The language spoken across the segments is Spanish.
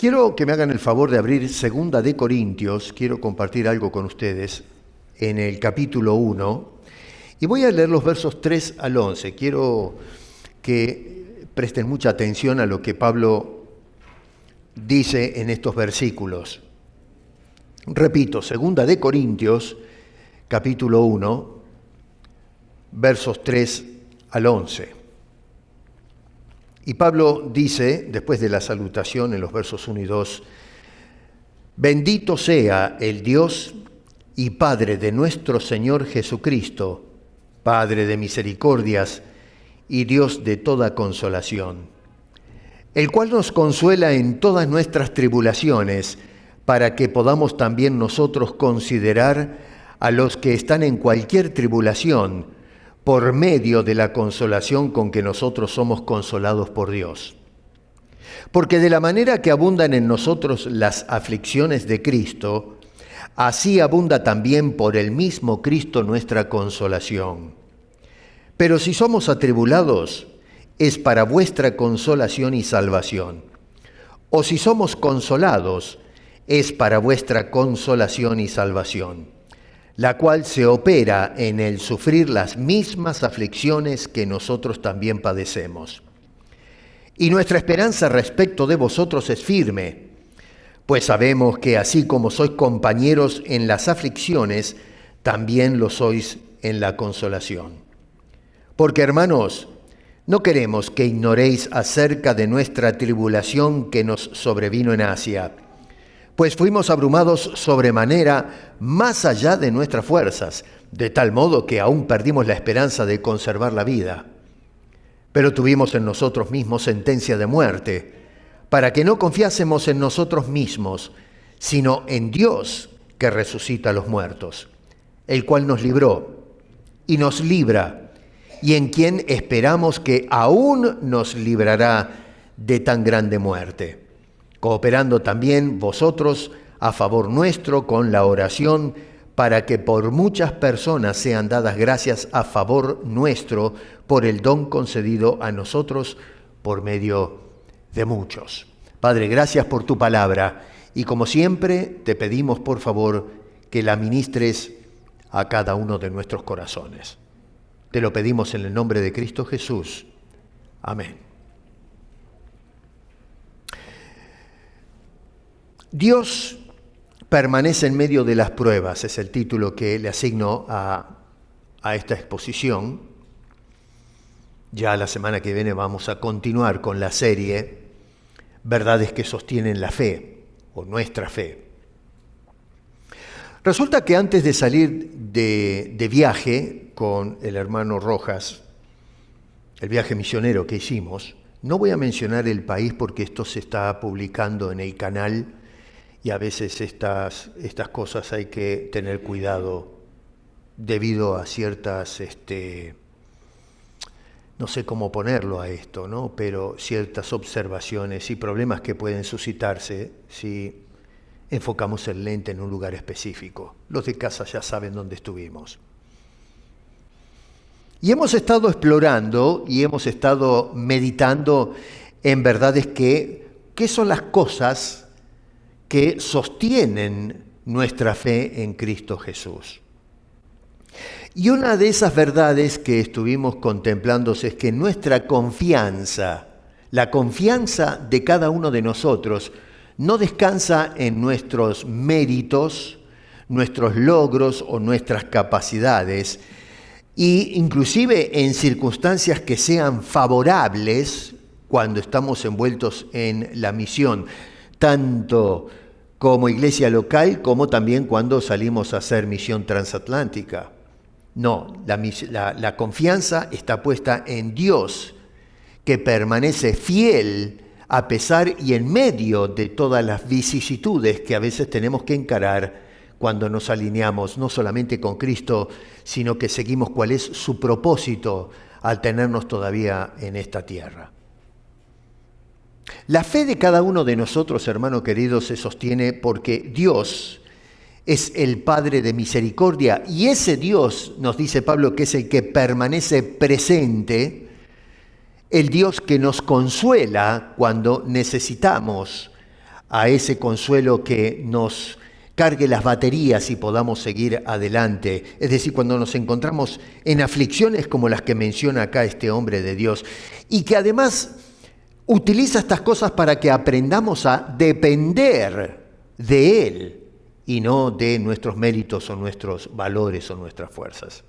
Quiero que me hagan el favor de abrir Segunda de Corintios. Quiero compartir algo con ustedes en el capítulo 1 y voy a leer los versos 3 al 11. Quiero que presten mucha atención a lo que Pablo dice en estos versículos. Repito, Segunda de Corintios, capítulo 1, versos 3 al 11. Y Pablo dice, después de la salutación en los versos 1 y 2, bendito sea el Dios y Padre de nuestro Señor Jesucristo, Padre de misericordias y Dios de toda consolación, el cual nos consuela en todas nuestras tribulaciones, para que podamos también nosotros considerar a los que están en cualquier tribulación, por medio de la consolación con que nosotros somos consolados por Dios. Porque de la manera que abundan en nosotros las aflicciones de Cristo, así abunda también por el mismo Cristo nuestra consolación. Pero si somos atribulados, es para vuestra consolación y salvación. O si somos consolados, es para vuestra consolación y salvación, la cual se opera en el sufrir las mismas aflicciones que nosotros también padecemos. Y nuestra esperanza respecto de vosotros es firme, pues sabemos que así como sois compañeros en las aflicciones, también lo sois en la consolación. Porque, hermanos, no queremos que ignoréis acerca de nuestra tribulación que nos sobrevino en Asia, pues fuimos abrumados sobremanera más allá de nuestras fuerzas, de tal modo que aún perdimos la esperanza de conservar la vida. Pero tuvimos en nosotros mismos sentencia de muerte, para que no confiásemos en nosotros mismos, sino en Dios que resucita a los muertos, el cual nos libró y nos libra, y en quien esperamos que aún nos librará de tan grande muerte, cooperando también vosotros a favor nuestro con la oración, para que por muchas personas sean dadas gracias a favor nuestro por el don concedido a nosotros por medio de muchos. Padre, gracias por tu palabra y como siempre te pedimos por favor que la ministres a cada uno de nuestros corazones. Te lo pedimos en el nombre de Cristo Jesús. Amén. Dios permanece en medio de las pruebas, es el título que le asigno a esta exposición. Ya la semana que viene vamos a continuar con la serie Verdades que sostienen la fe, o nuestra fe. Resulta que antes de salir de viaje con el hermano Rojas, el viaje misionero que hicimos, no voy a mencionar el país porque esto se está publicando en el canal, y a veces estas cosas hay que tener cuidado debido a ciertas, no sé cómo ponerlo a esto, ¿no? Pero ciertas observaciones y problemas que pueden suscitarse si enfocamos el lente en un lugar específico. Los de casa ya saben dónde estuvimos. Y hemos estado explorando y hemos estado meditando en verdades ¿qué son las cosas que sostienen nuestra fe en Cristo Jesús? Y una de esas verdades que estuvimos contemplando es que nuestra confianza, la confianza de cada uno de nosotros, no descansa en nuestros méritos, nuestros logros o nuestras capacidades, e inclusive en circunstancias que sean favorables cuando estamos envueltos en la misión, tanto como iglesia local como también cuando salimos a hacer misión transatlántica. No, la confianza está puesta en Dios, que permanece fiel a pesar y en medio de todas las vicisitudes que a veces tenemos que encarar cuando nos alineamos no solamente con Cristo, sino que seguimos cuál es su propósito al tenernos todavía en esta tierra. La fe de cada uno de nosotros, hermano querido, se sostiene porque Dios es el Padre de misericordia y ese Dios, nos dice Pablo, que es el que permanece presente, el Dios que nos consuela cuando necesitamos a ese consuelo que nos cargue las baterías y podamos seguir adelante. Es decir, cuando nos encontramos en aflicciones como las que menciona acá este hombre de Dios, y que además utiliza estas cosas para que aprendamos a depender de Él y no de nuestros méritos o nuestros valores o nuestras fuerzas.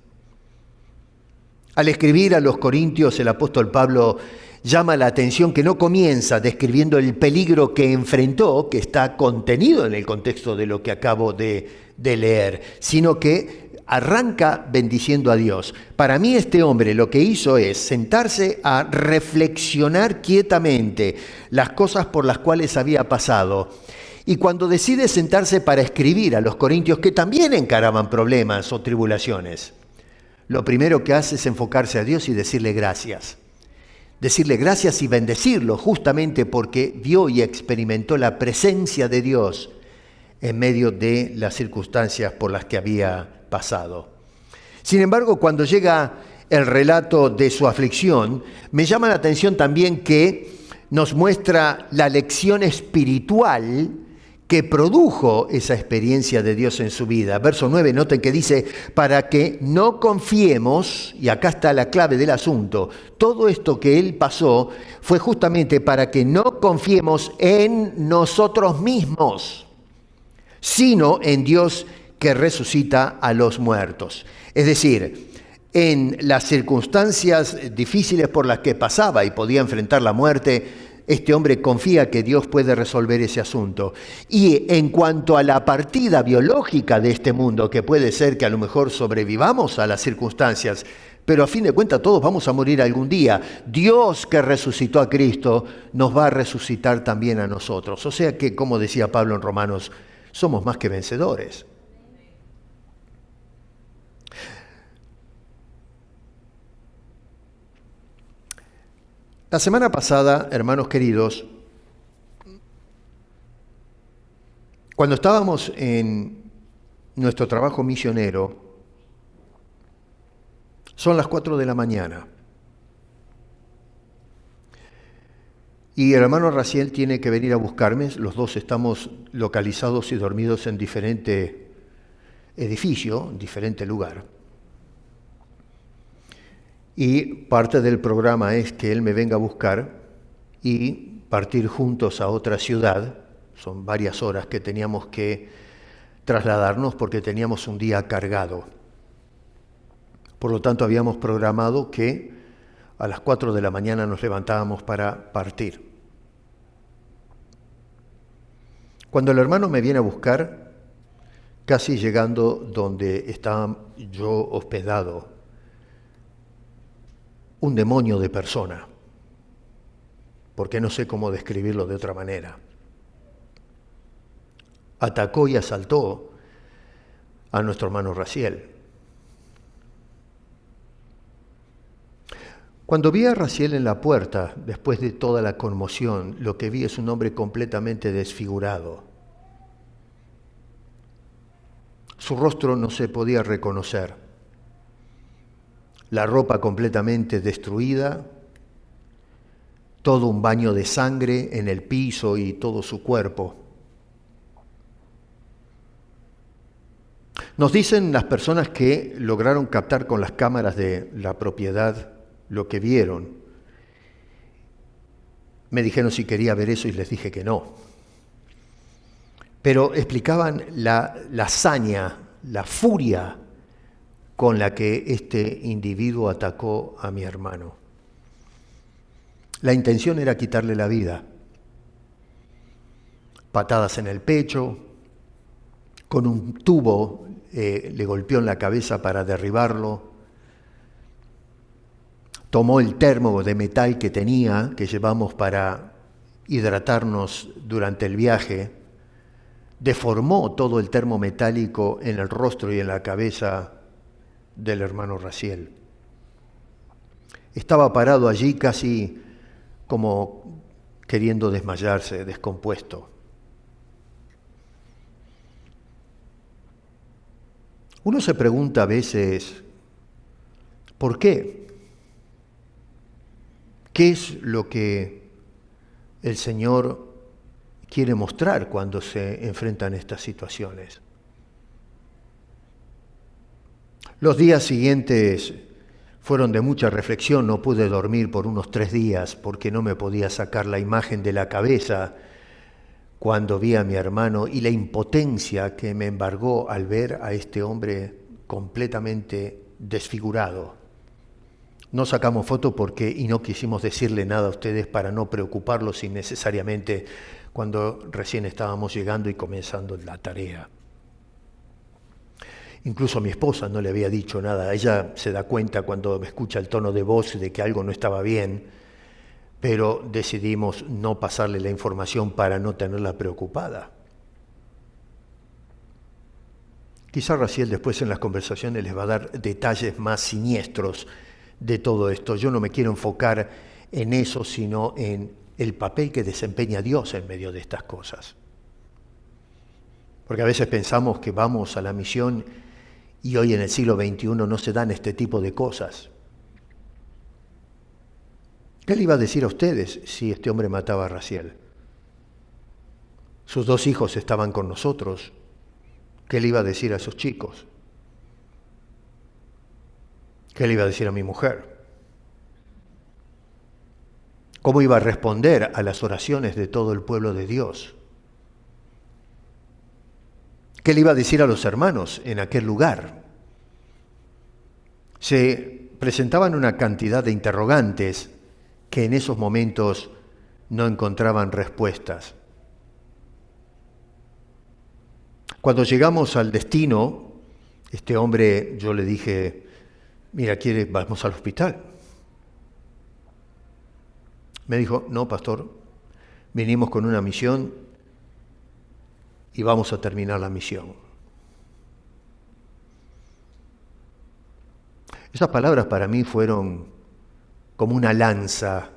Al escribir a los Corintios, el apóstol Pablo llama la atención que no comienza describiendo el peligro que enfrentó, que está contenido en el contexto de lo que acabo de leer, sino que arranca bendiciendo a Dios. Para mí este hombre lo que hizo es sentarse a reflexionar quietamente las cosas por las cuales había pasado. Y cuando decide sentarse para escribir a los corintios, que también encaraban problemas o tribulaciones, lo primero que hace es enfocarse a Dios y decirle gracias. Decirle gracias y bendecirlo, justamente porque vio y experimentó la presencia de Dios en medio de las circunstancias por las que había pasado. Sin embargo, cuando llega el relato de su aflicción, me llama la atención también que nos muestra la lección espiritual que produjo esa experiencia de Dios en su vida. Verso 9, noten que dice, para que no confiemos, y acá está la clave del asunto, todo esto que él pasó fue justamente para que no confiemos en nosotros mismos, sino en Dios que resucita a los muertos. Es decir, en las circunstancias difíciles por las que pasaba y podía enfrentar la muerte, este hombre confía que Dios puede resolver ese asunto. Y en cuanto a la partida biológica de este mundo, que puede ser que a lo mejor sobrevivamos a las circunstancias, pero a fin de cuentas todos vamos a morir algún día. Dios que resucitó a Cristo nos va a resucitar también a nosotros. O sea que, como decía Pablo en Romanos, somos más que vencedores. La semana pasada, hermanos queridos, cuando estábamos en nuestro trabajo misionero, son las 4 de la mañana, y el hermano Raciel tiene que venir a buscarme. Los dos estamos localizados y dormidos en diferente edificio, en diferente lugar. Y parte del programa es que él me venga a buscar y partir juntos a otra ciudad. Son varias horas que teníamos que trasladarnos porque teníamos un día cargado. Por lo tanto, habíamos programado que a las 4 de la mañana nos levantábamos para partir. Cuando el hermano me viene a buscar, casi llegando donde estaba yo hospedado, un demonio de persona, porque no sé cómo describirlo de otra manera, atacó y asaltó a nuestro hermano Raciel. Cuando vi a Raciel en la puerta, después de toda la conmoción, lo que vi es un hombre completamente desfigurado. Su rostro no se podía reconocer. La ropa completamente destruida, todo un baño de sangre en el piso y todo su cuerpo. Nos dicen las personas que lograron captar con las cámaras de la propiedad lo que vieron. Me dijeron si quería ver eso y les dije que no. Pero explicaban la hazaña, la furia con la que este individuo atacó a mi hermano. La intención era quitarle la vida. Patadas en el pecho, con un tubo le golpeó en la cabeza para derribarlo. Tomó el termo de metal que tenía, que llevamos para hidratarnos durante el viaje, deformó todo el termo metálico en el rostro y en la cabeza del hermano Raciel. Estaba parado allí casi como queriendo desmayarse, descompuesto. Uno se pregunta a veces, ¿por qué? ¿Qué es lo que el Señor quiere mostrar cuando se enfrentan estas situaciones. Los días siguientes fueron de mucha reflexión. No pude dormir por unos 3 días porque no me podía sacar la imagen de la cabeza cuando vi a mi hermano y la impotencia que me embargó al ver a este hombre completamente desfigurado. No sacamos foto y no quisimos decirle nada a ustedes para no preocuparlos innecesariamente cuando recién estábamos llegando y comenzando la tarea. Incluso a mi esposa no le había dicho nada. Ella se da cuenta cuando me escucha el tono de voz de que algo no estaba bien, pero decidimos no pasarle la información para no tenerla preocupada. Quizá Raciel después en las conversaciones les va a dar detalles más siniestros de todo esto. Yo no me quiero enfocar en eso, sino en el papel que desempeña Dios en medio de estas cosas. Porque a veces pensamos que vamos a la misión y hoy en el siglo XXI no se dan este tipo de cosas. ¿Qué le iba a decir a ustedes si este hombre mataba a Raciel? Sus 2 hijos estaban con nosotros. ¿Qué le iba a decir a esos chicos? ¿Qué le iba a decir a mi mujer? ¿Cómo iba a responder a las oraciones de todo el pueblo de Dios? ¿Qué le iba a decir a los hermanos en aquel lugar? Se presentaban una cantidad de interrogantes que en esos momentos no encontraban respuestas. Cuando llegamos al destino, este hombre, yo le dije, mira, vamos al hospital. Me dijo, no, pastor, vinimos con una misión y vamos a terminar la misión. Esas palabras para mí fueron como una lanza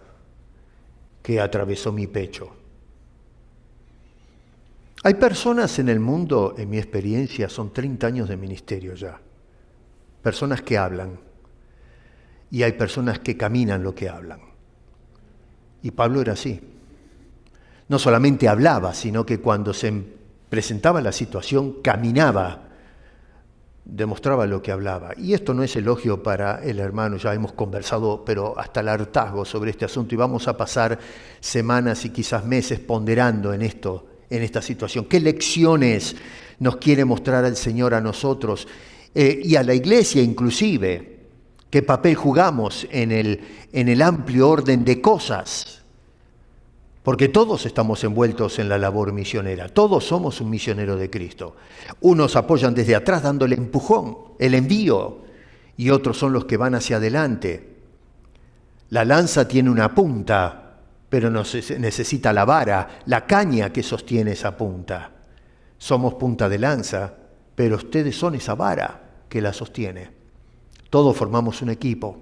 que atravesó mi pecho. Hay personas en el mundo, en mi experiencia, son 30 años de ministerio ya, personas que hablan y hay personas que caminan lo que hablan. Y Pablo era así. No solamente hablaba, sino que cuando se presentaba la situación, caminaba, demostraba lo que hablaba. Y esto no es elogio para el hermano, ya hemos conversado, pero hasta el hartazgo sobre este asunto, y vamos a pasar semanas y quizás meses ponderando en esto, en esta situación. ¿Qué lecciones nos quiere mostrar el Señor a nosotros y a la iglesia inclusive? ¿Qué papel jugamos en el amplio orden de cosas? Porque todos estamos envueltos en la labor misionera, todos somos un misionero de Cristo. Unos apoyan desde atrás dando el empujón, el envío, y otros son los que van hacia adelante. La lanza tiene una punta, pero necesita la vara, la caña que sostiene esa punta. Somos punta de lanza, pero ustedes son esa vara que la sostiene. Todos formamos un equipo,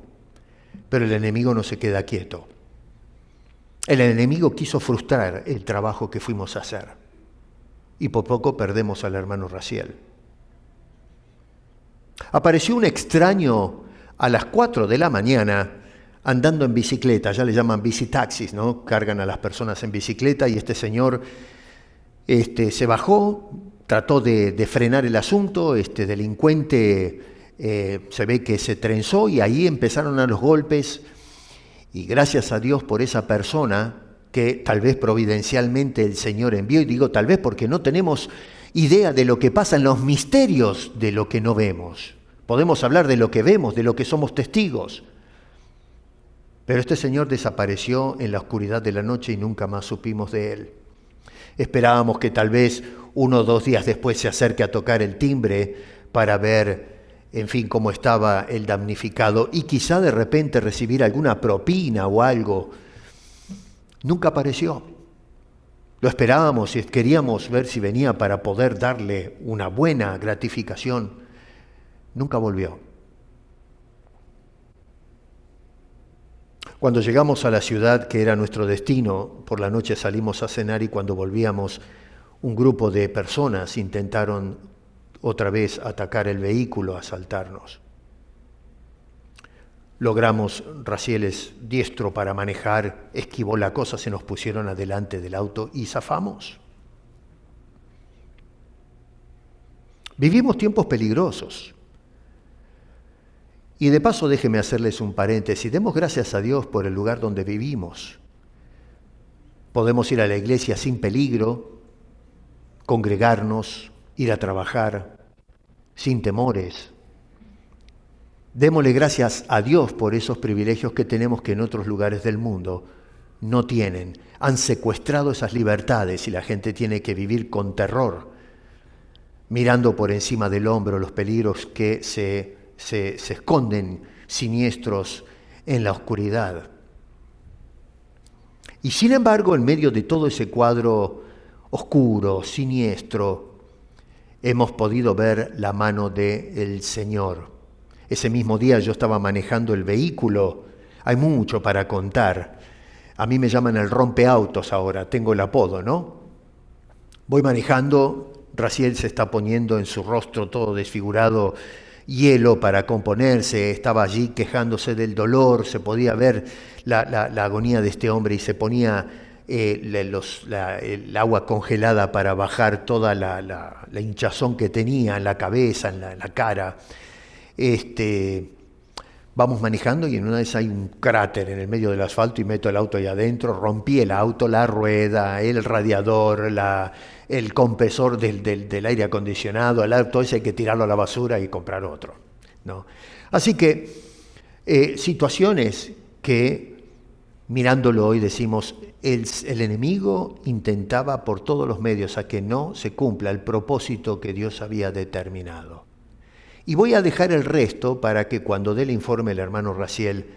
pero el enemigo no se queda quieto. El enemigo quiso frustrar el trabajo que fuimos a hacer. Y por poco perdemos al hermano Raciel. Apareció un extraño a las 4 de la mañana andando en bicicleta, ya le llaman bicitaxis, ¿no? Cargan a las personas en bicicleta y este señor se bajó, trató de frenar el asunto, este delincuente se ve que se trenzó y ahí empezaron a los golpes. Y gracias a Dios por esa persona que tal vez providencialmente el Señor envió, y digo tal vez porque no tenemos idea de lo que pasa en los misterios de lo que no vemos. Podemos hablar de lo que vemos, de lo que somos testigos. Pero este señor desapareció en la oscuridad de la noche y nunca más supimos de él. Esperábamos que tal vez 1 o 2 días después se acerque a tocar el timbre para ver, en fin, cómo estaba el damnificado y quizá de repente recibir alguna propina o algo. Nunca apareció. Lo esperábamos y queríamos ver si venía para poder darle una buena gratificación. Nunca volvió. Cuando llegamos a la ciudad que era nuestro destino, por la noche salimos a cenar y cuando volvíamos, un grupo de personas intentaron otra vez atacar el vehículo, asaltarnos. logramos, Raciel es diestro para manejar, esquivó la cosa, se nos pusieron adelante del auto y zafamos. Vivimos tiempos peligrosos. Y de paso déjenme hacerles un paréntesis. Demos gracias a Dios por el lugar donde vivimos. Podemos ir a la iglesia sin peligro, congregarnos, ir a trabajar, sin temores. Démosle gracias a Dios por esos privilegios que tenemos que en otros lugares del mundo no tienen. Han secuestrado esas libertades y la gente tiene que vivir con terror, mirando por encima del hombro los peligros que se esconden siniestros en la oscuridad. Y sin embargo, en medio de todo ese cuadro oscuro, siniestro, hemos podido ver la mano del Señor. Ese mismo día yo estaba manejando el vehículo, hay mucho para contar. A mí me llaman el rompeautos ahora, tengo el apodo, ¿no? Voy manejando, Raciel se está poniendo en su rostro todo desfigurado hielo para componerse, estaba allí quejándose del dolor, se podía ver la agonía de este hombre y se ponía el agua congelada para bajar toda la hinchazón que tenía en la cabeza, en la cara. Vamos manejando y en una vez hay un cráter en el medio del asfalto y meto el auto ahí adentro, rompí el auto, la rueda, el radiador, el compresor del aire acondicionado, el auto ese hay que tirarlo a la basura y comprar otro, ¿no? Así que situaciones que mirándolo hoy decimos, el enemigo intentaba por todos los medios a que no se cumpla el propósito que Dios había determinado. Y voy a dejar el resto para que cuando dé el informe el hermano Raciel,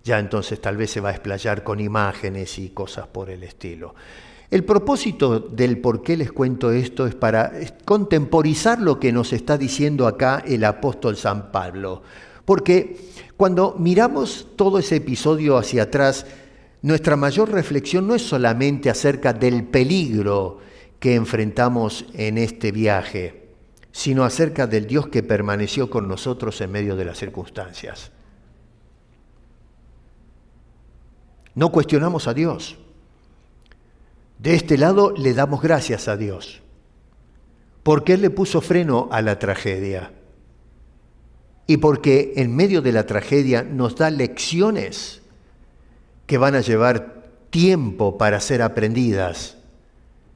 ya entonces tal vez se va a explayar con imágenes y cosas por el estilo. El propósito del por qué les cuento esto es para contemporizar lo que nos está diciendo acá el apóstol San Pablo. Porque cuando miramos todo ese episodio hacia atrás, nuestra mayor reflexión no es solamente acerca del peligro que enfrentamos en este viaje, sino acerca del Dios que permaneció con nosotros en medio de las circunstancias. No cuestionamos a Dios. De este lado le damos gracias a Dios, porque Él le puso freno a la tragedia y porque en medio de la tragedia nos da lecciones que van a llevar tiempo para ser aprendidas,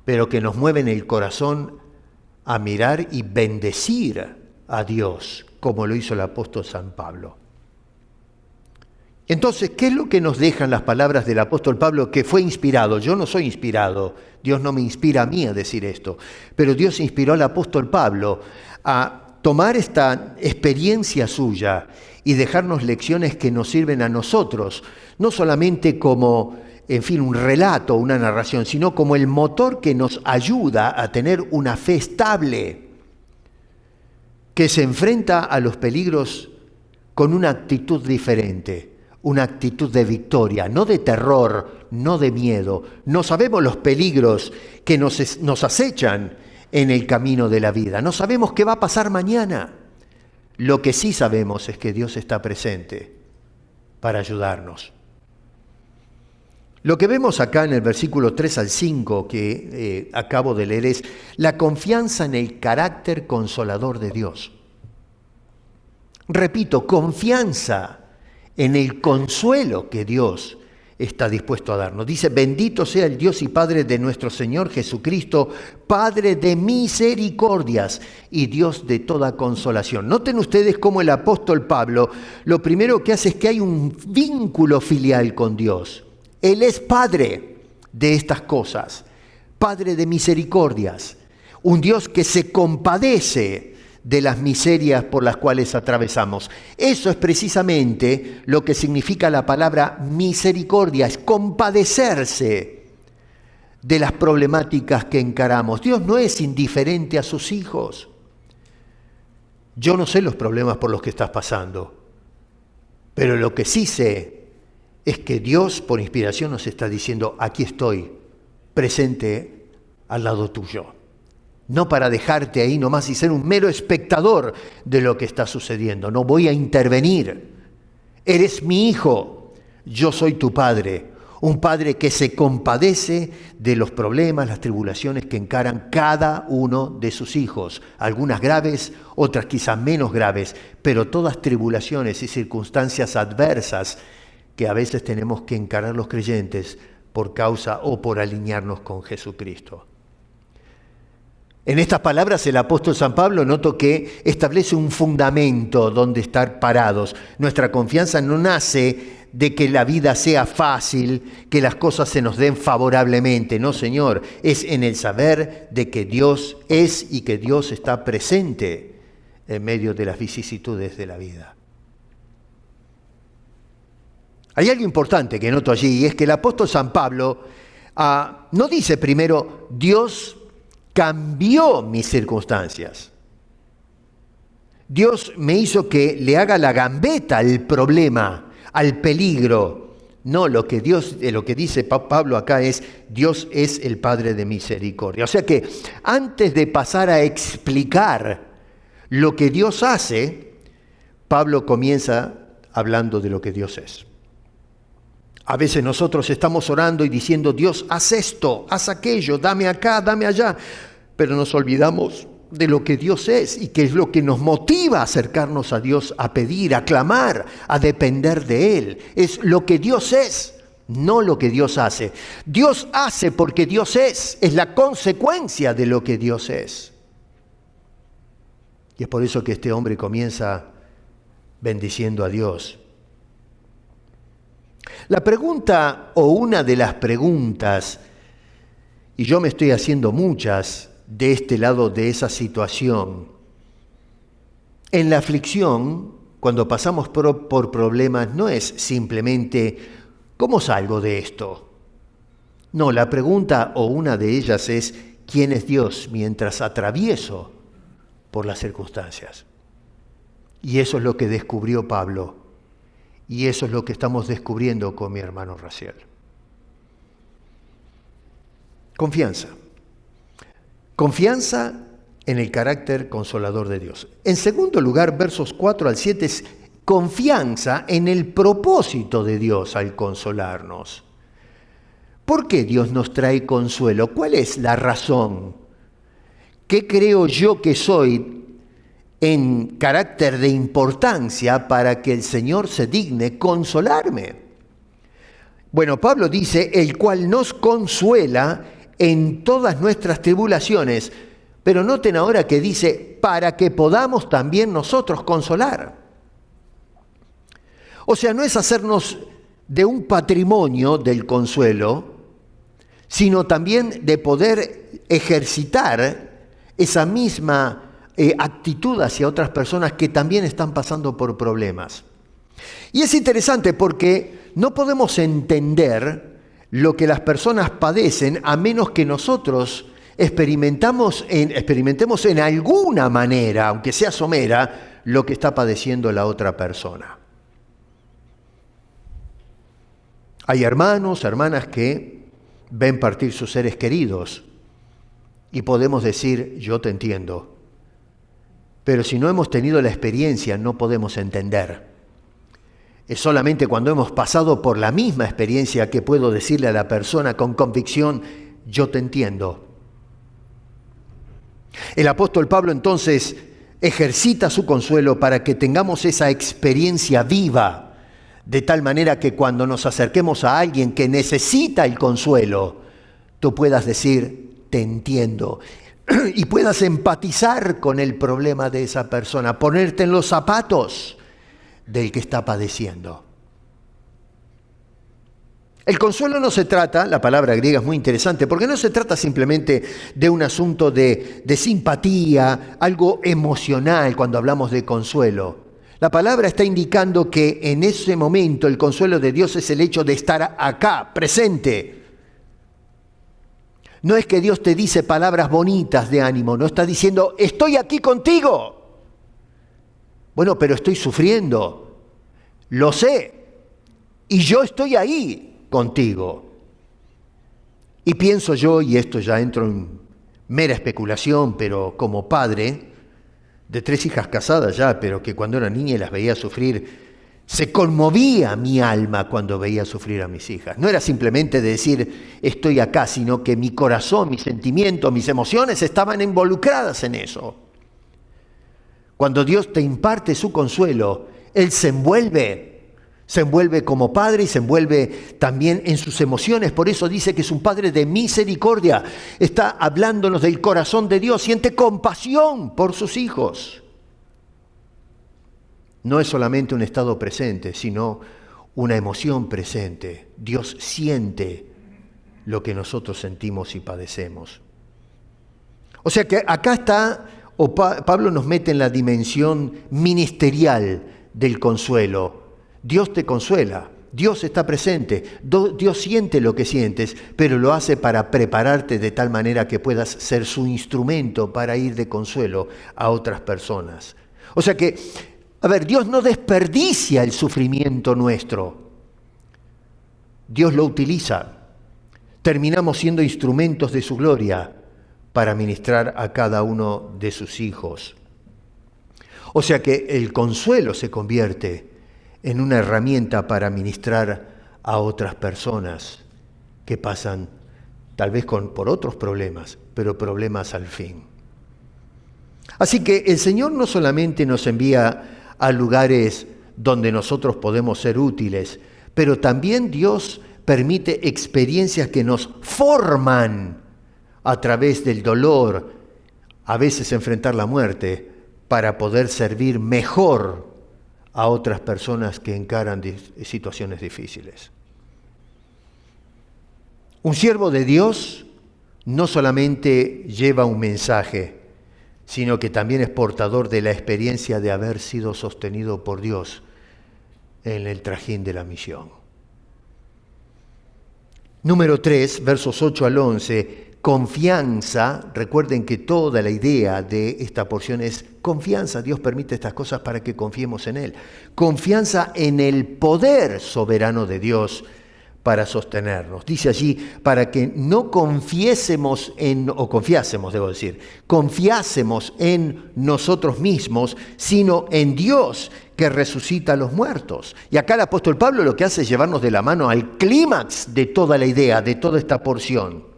pero que nos mueven el corazón a mirar y bendecir a Dios, como lo hizo el apóstol San Pablo. Entonces, ¿qué es lo que nos dejan las palabras del apóstol Pablo que fue inspirado? Yo no soy inspirado, Dios no me inspira a mí a decir esto, pero Dios inspiró al apóstol Pablo a tomar esta experiencia suya y dejarnos lecciones que nos sirven a nosotros, no solamente como, un relato, una narración, sino como el motor que nos ayuda a tener una fe estable, que se enfrenta a los peligros con una actitud diferente. Una actitud de victoria, no de terror, no de miedo. No sabemos los peligros que nos acechan en el camino de la vida. No sabemos qué va a pasar mañana. Lo que sí sabemos es que Dios está presente para ayudarnos. Lo que vemos acá en el versículo 3 al 5 que acabo de leer es la confianza en el carácter consolador de Dios. Repito, confianza en el consuelo que Dios está dispuesto a darnos. Dice, bendito sea el Dios y Padre de nuestro Señor Jesucristo, Padre de misericordias y Dios de toda consolación. Noten ustedes cómo el apóstol Pablo lo primero que hace es que hay un vínculo filial con Dios. Él es Padre de estas cosas, Padre de misericordias, un Dios que se compadece de las miserias por las cuales atravesamos. Eso es precisamente lo que significa la palabra misericordia, es compadecerse de las problemáticas que encaramos. Dios no es indiferente a sus hijos. Yo no sé los problemas por los que estás pasando, pero lo que sí sé es que Dios por inspiración nos está diciendo, aquí estoy, presente al lado tuyo. No para dejarte ahí nomás y ser un mero espectador de lo que está sucediendo. No voy a intervenir Eres mi hijo, yo soy tu padre. Un padre que se compadece de los problemas, las tribulaciones que encaran cada uno de sus hijos. Algunas graves, otras quizás menos graves, pero todas tribulaciones y circunstancias adversas que a veces tenemos que encarar los creyentes por causa o por alinearnos con Jesucristo. En estas palabras el apóstol San Pablo noto que establece un fundamento donde estar parados. Nuestra confianza no nace de que la vida sea fácil, que las cosas se nos den favorablemente. No, Señor, es en el saber de que Dios es y que Dios está presente en medio de las vicisitudes de la vida. Hay algo importante que noto allí, y es que el apóstol San Pablo no dice primero, Dios cambió mis circunstancias. Dios me hizo que le haga la gambeta al problema, al peligro. No, lo que dice Pablo acá es, Dios es el Padre de misericordia. O sea que antes de pasar a explicar lo que Dios hace, Pablo comienza hablando de lo que Dios es. A veces nosotros estamos orando y diciendo, Dios, haz esto, haz aquello, dame acá, dame allá. Pero nos olvidamos de lo que Dios es y que es lo que nos motiva a acercarnos a Dios, a pedir, a clamar, a depender de Él. Es lo que Dios es, no lo que Dios hace. Dios hace porque Dios es la consecuencia de lo que Dios es. Y es por eso que este hombre comienza bendiciendo a Dios. La pregunta o una de las preguntas, y yo me estoy haciendo muchas de este lado de esa situación, en la aflicción, cuando pasamos por problemas, no es simplemente ¿cómo salgo de esto? No, la pregunta o una de ellas es ¿quién es Dios mientras atravieso por las circunstancias? Y eso es lo que descubrió Pablo. Y eso es lo que estamos descubriendo con mi hermano Raciel. Confianza. Confianza en el carácter consolador de Dios. En segundo lugar, versos 4 al 7 es confianza en el propósito de Dios al consolarnos. ¿Por qué Dios nos trae consuelo? ¿Cuál es la razón? ¿Qué creo yo que soy en carácter de importancia para que el Señor se digne consolarme? Bueno, Pablo dice, el cual nos consuela en todas nuestras tribulaciones, pero noten ahora que dice, para que podamos también nosotros consolar. O sea, no es hacernos de un patrimonio del consuelo, sino también de poder ejercitar esa misma actitud hacia otras personas que también están pasando por problemas. Y es interesante porque no podemos entender lo que las personas padecen a menos que nosotros experimentemos en alguna manera, aunque sea somera, lo que está padeciendo la otra persona. Hay hermanos, hermanas que ven partir sus seres queridos y podemos decir, yo te entiendo. Pero si no hemos tenido la experiencia, no podemos entender. Es solamente cuando hemos pasado por la misma experiencia que puedo decirle a la persona con convicción, yo te entiendo. El apóstol Pablo entonces ejercita su consuelo para que tengamos esa experiencia viva, de tal manera que cuando nos acerquemos a alguien que necesita el consuelo, tú puedas decir, te entiendo. Y puedas empatizar con el problema de esa persona, ponerte en los zapatos del que está padeciendo. El consuelo no se trata, la palabra griega es muy interesante, porque no se trata simplemente de un asunto de simpatía, algo emocional cuando hablamos de consuelo. La palabra está indicando que en ese momento el consuelo de Dios es el hecho de estar acá, presente. No es que Dios te dice palabras bonitas de ánimo, no está diciendo, estoy aquí contigo. Bueno, pero estoy sufriendo, lo sé, y yo estoy ahí contigo. Y pienso yo, y esto ya entro en mera especulación, pero como padre de 3 hijas casadas ya, pero que cuando era niña las veía sufrir Se conmovía mi alma cuando veía sufrir a mis hijas. No era simplemente decir estoy acá, sino que mi corazón, mis sentimientos, mis emociones estaban involucradas en eso. Cuando Dios te imparte su consuelo, Él se envuelve como Padre y se envuelve también en sus emociones. Por eso dice que es un Padre de misericordia. Está hablándonos del corazón de Dios, siente compasión por sus hijos. No es solamente un estado presente, sino una emoción presente. Dios siente lo que nosotros sentimos y padecemos. O sea que acá está, Pablo nos mete en la dimensión ministerial del consuelo. Dios te consuela, Dios está presente, Dios siente lo que sientes, pero lo hace para prepararte de tal manera que puedas ser su instrumento para ir de consuelo a otras personas. O sea que, Dios no desperdicia el sufrimiento nuestro. Dios lo utiliza. Terminamos siendo instrumentos de su gloria para ministrar a cada uno de sus hijos. O sea que el consuelo se convierte en una herramienta para ministrar a otras personas que pasan tal vez por otros problemas, pero problemas al fin. Así que el Señor no solamente nos envía a lugares donde nosotros podemos ser útiles, pero también Dios permite experiencias que nos forman a través del dolor, a veces enfrentar la muerte, para poder servir mejor a otras personas que encaran situaciones difíciles. Un siervo de Dios no solamente lleva un mensaje, sino que también es portador de la experiencia de haber sido sostenido por Dios en el trajín de la misión. Número 3, versos 8 al 11, confianza. Recuerden que toda la idea de esta porción es confianza. Dios permite estas cosas para que confiemos en Él. Confianza en el poder soberano de Dios para sostenernos. Dice allí, para que no confiásemos en nosotros mismos, sino en Dios que resucita a los muertos. Y acá el apóstol Pablo lo que hace es llevarnos de la mano al clímax de toda la idea, de toda esta porción.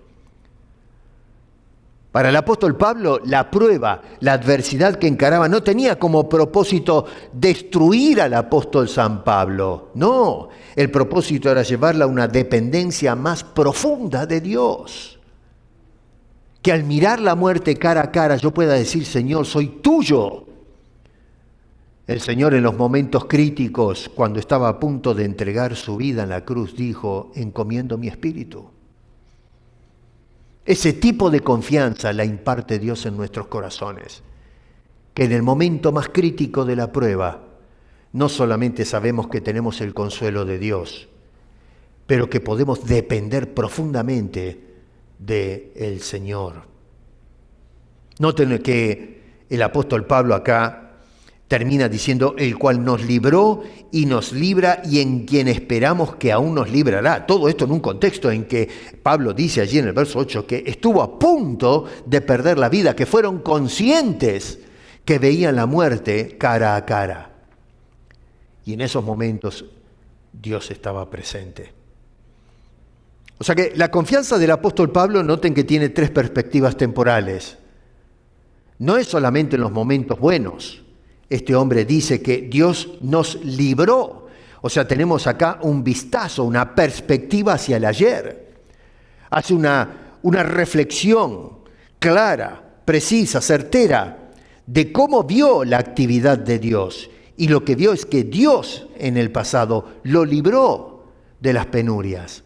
Para el apóstol Pablo, la prueba, la adversidad que encaraba no tenía como propósito destruir al apóstol San Pablo. No, el propósito era llevarla a una dependencia más profunda de Dios. Que al mirar la muerte cara a cara yo pueda decir, Señor, soy tuyo. El Señor en los momentos críticos, cuando estaba a punto de entregar su vida en la cruz, dijo, encomiendo mi espíritu. Ese tipo de confianza la imparte Dios en nuestros corazones, que en el momento más crítico de la prueba, no solamente sabemos que tenemos el consuelo de Dios, pero que podemos depender profundamente del Señor. Noten que el apóstol Pablo acá termina diciendo, el cual nos libró y nos libra y en quien esperamos que aún nos librará. Todo esto en un contexto en que Pablo dice allí en el verso 8 que estuvo a punto de perder la vida, que fueron conscientes que veían la muerte cara a cara. Y en esos momentos Dios estaba presente. O sea que la confianza del apóstol Pablo, noten que tiene 3 perspectivas temporales. No es solamente en los momentos buenos. Este hombre dice que Dios nos libró. O sea, tenemos acá un vistazo, una perspectiva hacia el ayer. Hace una reflexión clara, precisa, certera, de cómo vio la actividad de Dios. Y lo que vio es que Dios en el pasado lo libró de las penurias.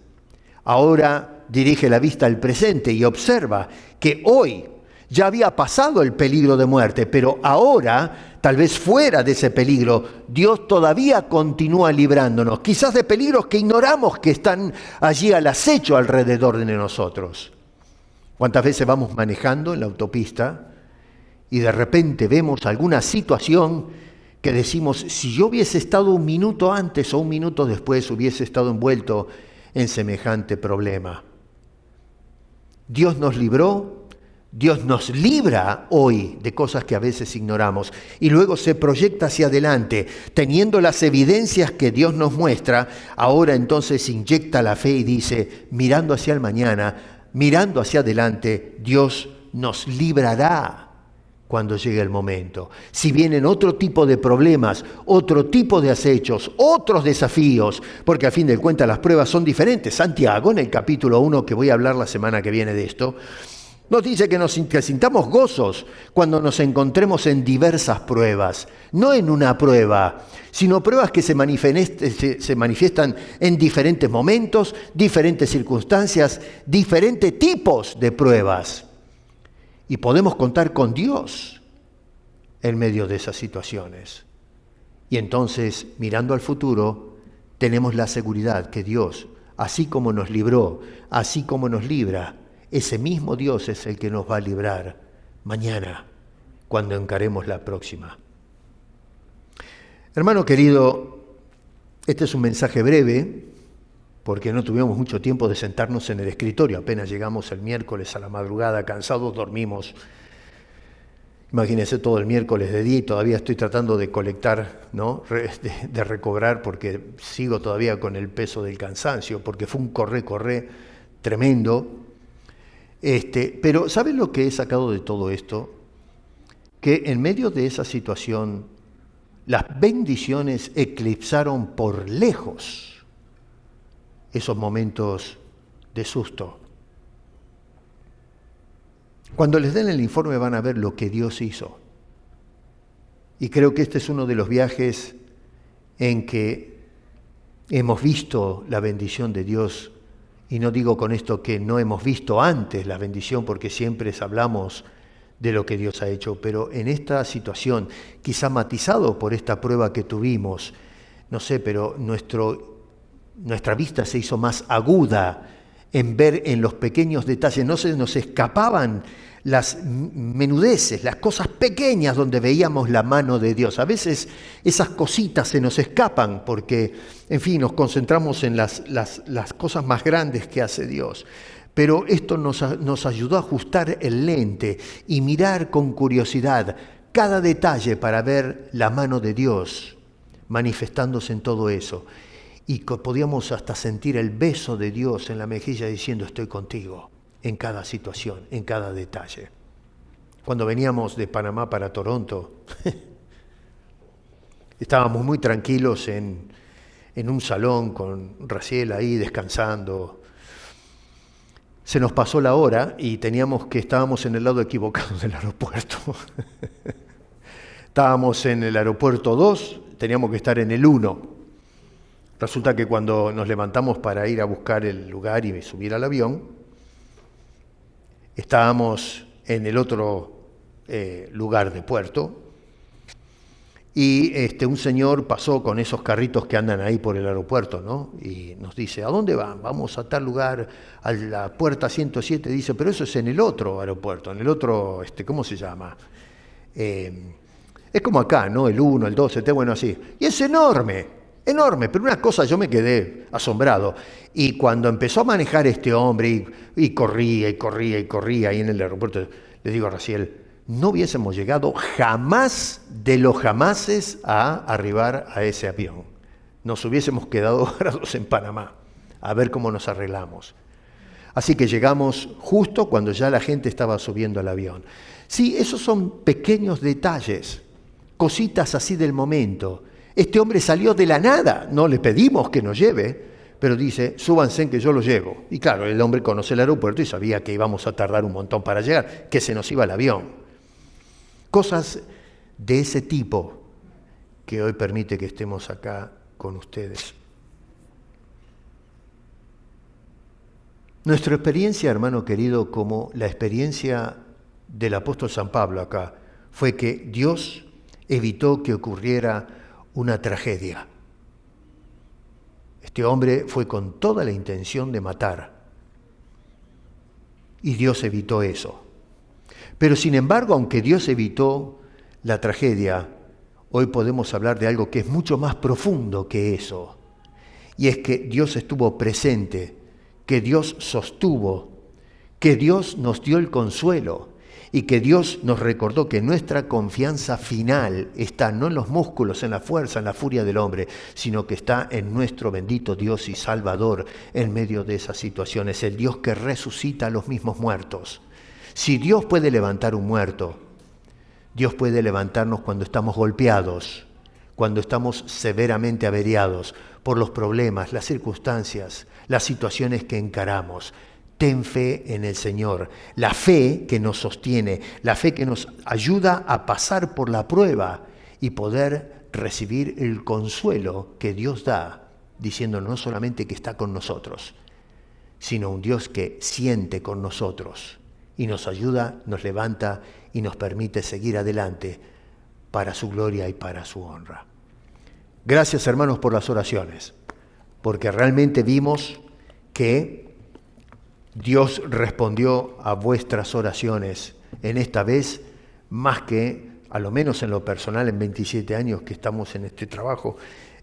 Ahora dirige la vista al presente y observa que hoy ya había pasado el peligro de muerte, pero ahora, tal vez fuera de ese peligro, Dios todavía continúa librándonos, quizás de peligros que ignoramos que están allí al acecho alrededor de nosotros. ¿Cuántas veces vamos manejando en la autopista y de repente vemos alguna situación que decimos, si yo hubiese estado un minuto antes o un minuto después, hubiese estado envuelto en semejante problema? Dios nos libró Dios nos libra hoy de cosas que a veces ignoramos y luego se proyecta hacia adelante, teniendo las evidencias que Dios nos muestra. Ahora entonces inyecta la fe y dice, mirando hacia el mañana, mirando hacia adelante, Dios nos librará cuando llegue el momento. Si vienen otro tipo de problemas, otro tipo de acechos, otros desafíos, porque a fin de cuentas las pruebas son diferentes. Santiago, en el capítulo 1, que voy a hablar la semana que viene de esto, nos dice que sintamos gozos cuando nos encontremos en diversas pruebas, no en una prueba, sino pruebas que se manifiestan en diferentes momentos, diferentes circunstancias, diferentes tipos de pruebas. Y podemos contar con Dios en medio de esas situaciones. Y entonces, mirando al futuro, tenemos la seguridad que Dios, así como nos libró, así como nos libra, ese mismo Dios es el que nos va a librar mañana, cuando encaremos la próxima. Hermano querido, este es un mensaje breve, porque no tuvimos mucho tiempo de sentarnos en el escritorio. Apenas llegamos el miércoles a la madrugada, cansados, dormimos. Imagínense todo el miércoles de día y todavía estoy tratando de colectar, ¿no? de recobrar, porque sigo todavía con el peso del cansancio, porque fue un corre tremendo. Pero ¿saben lo que he sacado de todo esto? Que en medio de esa situación, las bendiciones eclipsaron por lejos esos momentos de susto. Cuando les den el informe van a ver lo que Dios hizo. Y creo que este es uno de los viajes en que hemos visto la bendición de Dios. Y no digo con esto que no hemos visto antes la bendición, porque siempre hablamos de lo que Dios ha hecho, pero en esta situación, quizá matizado por esta prueba que tuvimos, no sé, pero nuestra vista se hizo más aguda en ver en los pequeños detalles. No se nos escapaban las menudeces, las cosas pequeñas donde veíamos la mano de Dios. A veces esas cositas se nos escapan porque, en fin, nos concentramos en las cosas más grandes que hace Dios. Pero esto nos ayudó a ajustar el lente y mirar con curiosidad cada detalle para ver la mano de Dios manifestándose en todo eso. Y podíamos hasta sentir el beso de Dios en la mejilla diciendo, estoy contigo en cada situación, en cada detalle. Cuando veníamos de Panamá para Toronto, estábamos muy tranquilos en un salón con Raciel ahí descansando. Se nos pasó la hora y estábamos en el lado equivocado del aeropuerto. Estábamos en el aeropuerto 2, teníamos que estar en el 1. Resulta que cuando nos levantamos para ir a buscar el lugar y subir al avión, estábamos en el otro lugar de puerto y un señor pasó con esos carritos que andan ahí por el aeropuerto, ¿no? Y nos dice, ¿a dónde van? Vamos a tal lugar, a la puerta 107. Dice, pero eso es en el otro aeropuerto, en el otro, ¿cómo se llama? Es como acá, ¿no? El 1, el 2, bueno, así. Y es enorme, pero una cosa, yo me quedé asombrado. Y cuando empezó a manejar este hombre y corría ahí en el aeropuerto, le digo a Raciel, no hubiésemos llegado jamás de los jamases a arribar a ese avión. Nos hubiésemos quedado varados en Panamá, a ver cómo nos arreglamos. Así que llegamos justo cuando ya la gente estaba subiendo al avión. Sí, esos son pequeños detalles, cositas así del momento. Este hombre salió de la nada, no le pedimos que nos lleve, pero dice, súbanse que yo lo llevo. Y claro, el hombre conoce el aeropuerto y sabía que íbamos a tardar un montón para llegar, que se nos iba el avión. Cosas de ese tipo que hoy permite que estemos acá con ustedes. Nuestra experiencia, hermano querido, como la experiencia del apóstol San Pablo acá, fue que Dios evitó que ocurriera una tragedia. Este hombre fue con toda la intención de matar y Dios evitó eso. Pero sin embargo, aunque Dios evitó la tragedia, hoy podemos hablar de algo que es mucho más profundo que eso. Y es que Dios estuvo presente, que Dios sostuvo, que Dios nos dio el consuelo y que Dios nos recordó que nuestra confianza final está no en los músculos, en la fuerza, en la furia del hombre, sino que está en nuestro bendito Dios y Salvador en medio de esas situaciones, el Dios que resucita a los mismos muertos. Si Dios puede levantar un muerto, Dios puede levantarnos cuando estamos golpeados, cuando estamos severamente averiados por los problemas, las circunstancias, las situaciones que encaramos. Ten fe en el Señor, la fe que nos sostiene, la fe que nos ayuda a pasar por la prueba y poder recibir el consuelo que Dios da, diciendo no solamente que está con nosotros, sino un Dios que siente con nosotros y nos ayuda, nos levanta y nos permite seguir adelante para su gloria y para su honra. Gracias, hermanos, por las oraciones, porque realmente vimos que Dios respondió a vuestras oraciones en esta vez, más que, a lo menos en lo personal, en 27 años que estamos en este trabajo,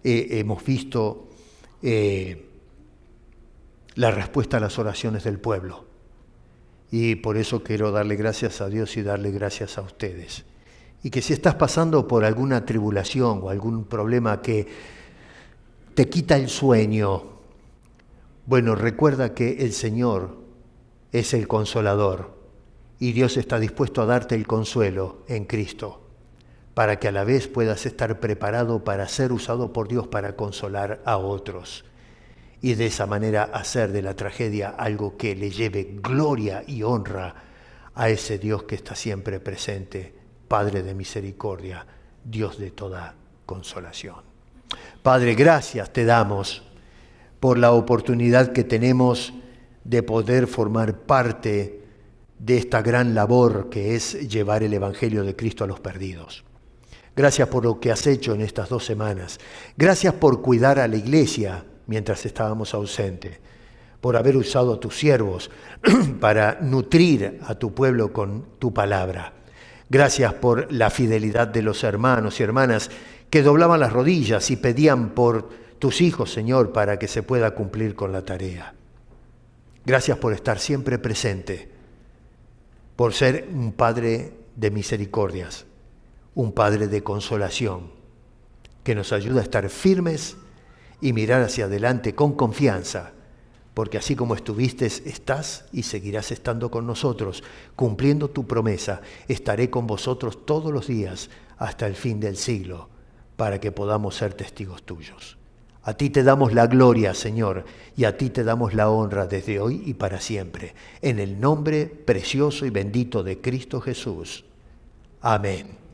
hemos visto la respuesta a las oraciones del pueblo. Y por eso quiero darle gracias a Dios y darle gracias a ustedes. Y que si estás pasando por alguna tribulación o algún problema que te quita el sueño, bueno, recuerda que el Señor es el consolador y Dios está dispuesto a darte el consuelo en Cristo para que a la vez puedas estar preparado para ser usado por Dios para consolar a otros y de esa manera hacer de la tragedia algo que le lleve gloria y honra a ese Dios que está siempre presente, Padre de misericordia, Dios de toda consolación. Padre, gracias te damos por la oportunidad que tenemos de poder formar parte de esta gran labor que es llevar el Evangelio de Cristo a los perdidos. Gracias por lo que has hecho en estas 2 semanas. Gracias por cuidar a la iglesia mientras estábamos ausentes, por haber usado a tus siervos para nutrir a tu pueblo con tu palabra. Gracias por la fidelidad de los hermanos y hermanas que doblaban las rodillas y pedían por tus hijos, Señor, para que se pueda cumplir con la tarea. Gracias por estar siempre presente, por ser un Padre de misericordias, un Padre de consolación, que nos ayuda a estar firmes y mirar hacia adelante con confianza, porque así como estuviste, estás y seguirás estando con nosotros, cumpliendo tu promesa. Estaré con vosotros todos los días hasta el fin del siglo, para que podamos ser testigos tuyos. A ti te damos la gloria, Señor, y a ti te damos la honra desde hoy y para siempre. En el nombre precioso y bendito de Cristo Jesús. Amén.